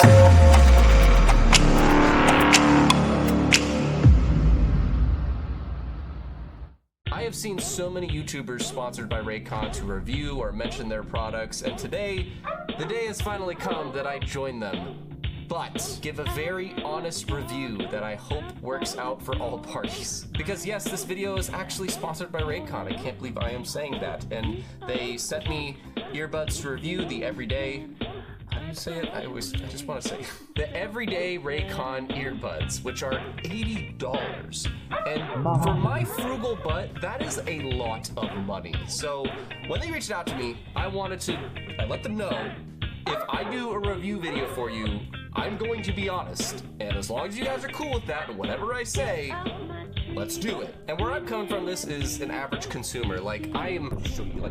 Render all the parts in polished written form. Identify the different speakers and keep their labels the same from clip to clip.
Speaker 1: I have seen so many YouTubers sponsored by Raycon to review or mention their products, and today, the day has finally come that I join them. But give a very honest review that I hope works out for all parties. Because yes, this video is actually sponsored by Raycon. I can't believe I am saying that. And they sent me earbuds to review, the everyday, how do you say it? I just want to say the everyday Raycon earbuds, which are $80. And for my frugal butt, that is a lot of money. So when they reached out to me, I let them know, if I do a review video for you, I'm going to be honest. And as long as you guys are cool with that, and whatever I say, let's do it. And where I'm coming from, this is an average consumer. Like, I am,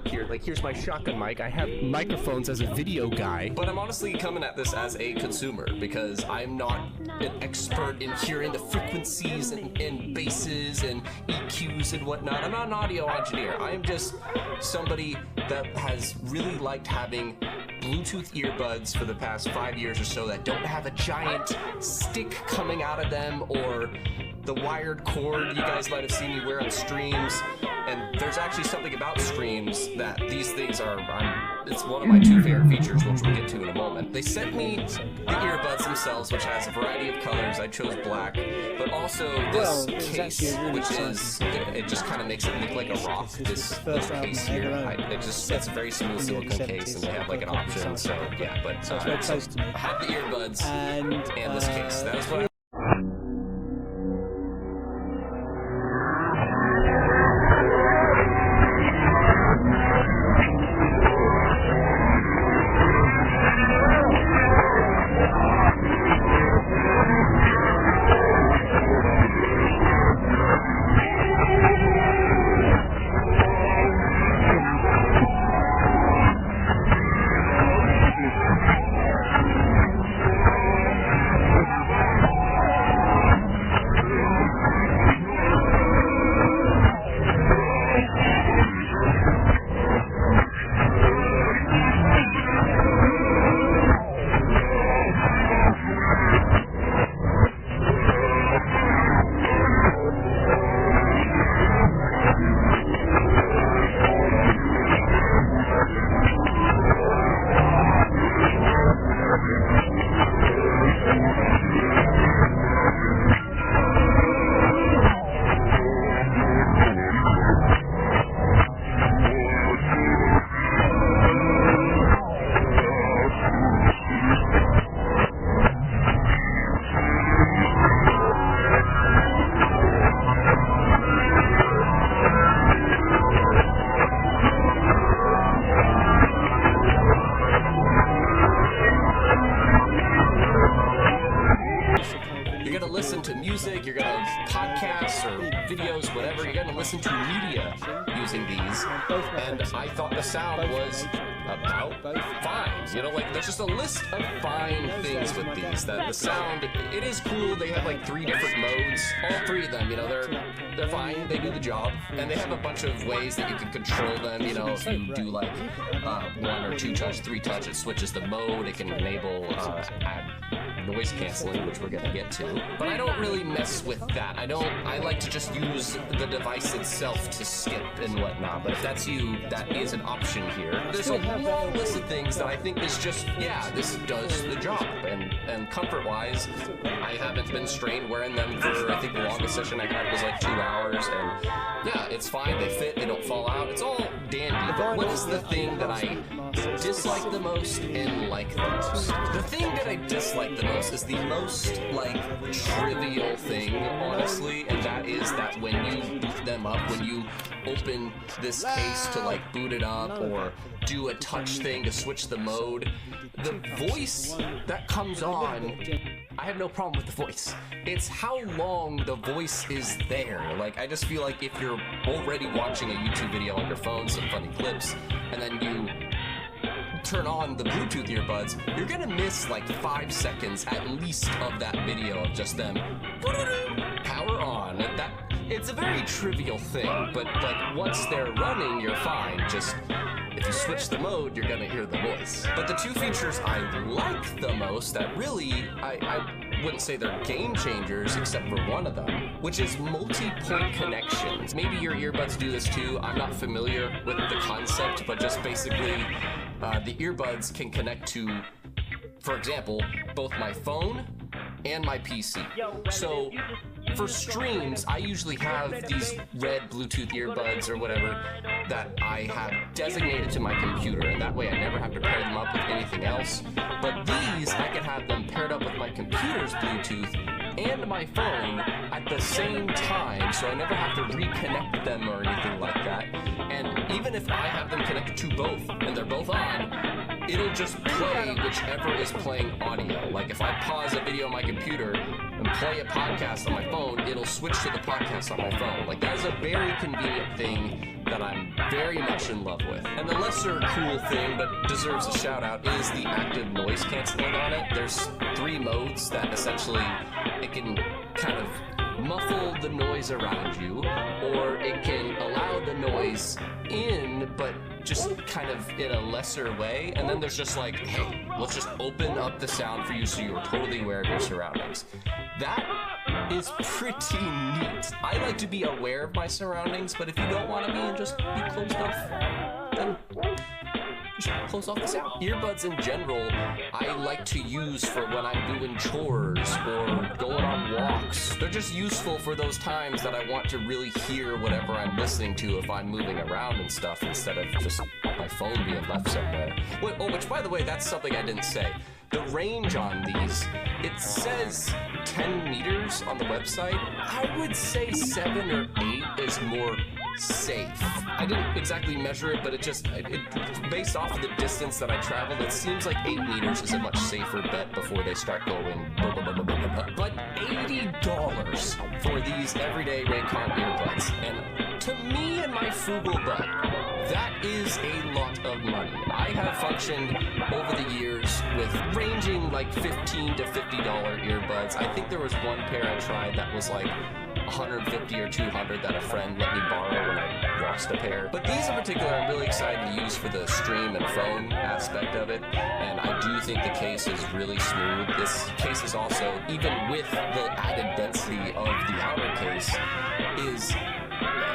Speaker 1: here's my shotgun mic. I have microphones as a video guy, but I'm honestly coming at this as a consumer because I'm not an expert in hearing the frequencies and basses and EQs and whatnot. I'm not an audio engineer. I am just somebody that has really liked having Bluetooth earbuds for the past 5 years or so that don't have a giant stick coming out of them or the wired cord you guys might have seen me wear on streams. And there's actually something about streams that these things are, it's one of my two favorite features, which we'll get to in a moment. They sent me the earbuds themselves, which has a variety of colors. I chose black, but also this case, which is, it just kind of makes it look like a rock, this little case here. It's a very smooth silicone case, and they have like an option, so yeah, but I have the earbuds and this case. That is what I listen to music, you're gonna podcasts or videos, whatever, you're gonna listen to media using these, and I thought the sound was about fine. You know, like, there's just a list of fine things with these, that the sound, it is cool. They have like 3 different modes, all 3 of them, you know, they're fine, they do the job, and they have a bunch of ways that you can control them. You know, if you do like 1 or 2 touch, 3 touch, it switches the mode, it can enable add noise canceling, which we're gonna get to. But I don't really mess with that. I like to just use the device itself to skip and whatnot. But if that's you, that is an option here. There's a long list of things that I think is just, yeah, this does the job. And comfort-wise, I haven't been strained wearing them for, I think the longest session I had was like 2 hours. And yeah, it's fine. They fit, they don't fall out. It's all dandy. But what is the thing that I dislike the most and like the most? The thing that I dislike the most is the most, like, trivial thing, honestly, and that is that when you boot them up, when you open this case to, like, boot it up or do a touch thing to switch the mode, the voice that comes on, I have no problem with the voice. It's how long the voice is there. Like, I just feel like if you're already watching a YouTube video on your phone, some funny clips, and then you turn on the Bluetooth earbuds, you're gonna miss like 5 seconds at least of that video of just them power on. It's a very trivial thing, but like once they're running, you're fine. Just if you switch the mode, you're gonna hear the voice. But the two features I like the most that really, I wouldn't say they're game changers except for one of them, which is multi-point connections. Maybe your earbuds do this too. I'm not familiar with the concept, but just basically the earbuds can connect to, for example, both my phone and my PC. So for streams, I usually have these red Bluetooth earbuds or whatever that I have designated to my computer, and that way I never have to pair them up with anything else. But these, I can have them paired up with my computer's Bluetooth and my phone at the same time, so I never have to reconnect them or anything like that. And even if I have them connected to both and they're both on, it'll just play whichever is playing audio. Like if I pause a video on my computer and play a podcast on my phone, it'll switch to the podcast on my phone. Like that is a very convenient thing that I'm very much in love with. And the lesser cool thing, but deserves a shout out, is the active noise canceling on it. There's 3 modes that essentially it can kind of muffle the noise around you, or it can allow the noise in, but just kind of in a lesser way. And then there's just like, hey, let's just open up the sound for you so you're totally aware of your surroundings. That is pretty neat. I like to be aware of my surroundings, but if you don't want to be and just be closed off, then just close off the sound. Earbuds in general, I like to use for when I'm doing chores or going on walks. They're just useful for those times that I want to really hear whatever I'm listening to if I'm moving around and stuff, instead of just my phone being left somewhere. Which by the way, that's something I didn't say. The range on these, it says 10 meters on the website. I would say 7 or 8 is more safe. I didn't exactly measure it, but based off of the distance that I traveled, it seems like 8 meters is a much safer bet before they start going blah, blah, blah, blah, blah, blah. But $80 for these everyday Raycon earbuds, and to me and my frugal butt, that is a lot of money. I have functioned over the years with ranging like $15 to $50 earbuds. I think there was one pair I tried that was like $150 or $200 that a friend let me borrow when I lost a pair. But these in particular I'm really excited to use for the stream and phone aspect of it, and I do think the case is really smooth. This case is also, even with the added density of the outer case, is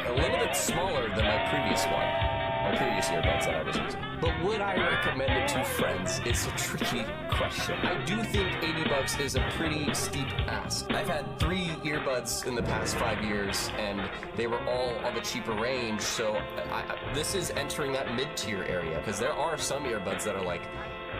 Speaker 1: a little bit smaller than my previous earbuds that I was using. But would I recommend it to friends? It's a tricky question. I do think $80 is a pretty steep ask. I've had 3 earbuds in the past 5 years, and they were all on the cheaper range, so this is entering that mid-tier area, because there are some earbuds that are like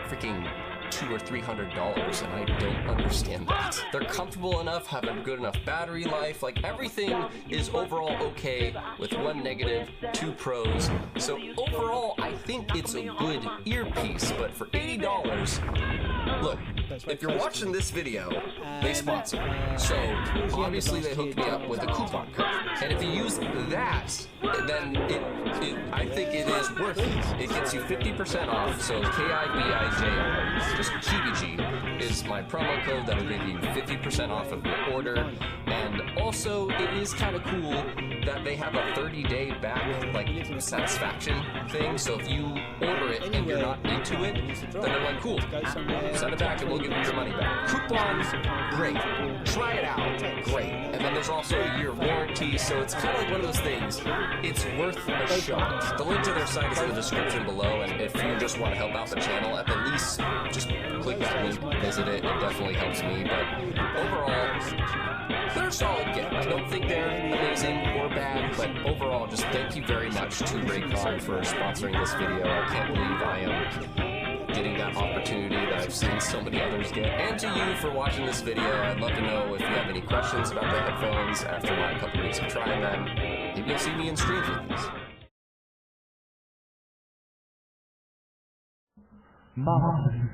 Speaker 1: freaking $200 or $300, and I don't understand that. They're comfortable enough, have a good enough battery life, like everything is overall okay, with 1 negative, 2 pros. So overall, I think it's a good earpiece, but for $80, look, if you're watching this video, they sponsor. So obviously they hooked me up with a coupon code. And if you use that, then I think it is worth it. It gets you 50% off, so KIBIJR, just GBG, is my promo code that'll give you 50% off of your order. And also, it is kind of cool that they have a 30-day back, satisfaction thing. So if you order it and you're not into it, then they're like, cool, send it back and we'll give you your money back. Coupons, great. Try it out, great. And then there's also a year warranty, so it's kind of like one of those things. It's worth a shot. The link to their site is in the description below, and if you just want to help out the channel, at the least just click that link, visit it. It definitely helps me, but overall, they're a solid get. I don't think they're amazing or bad, but overall, just thank you very much to Raycon for sponsoring this video. I can't believe I am getting that opportunity that I've seen so many others get. And to you for watching this video. I'd love to know if you have any questions about the headphones after my couple weeks of trying them. Maybe you'll see me in streams with these.
Speaker 2: Mom.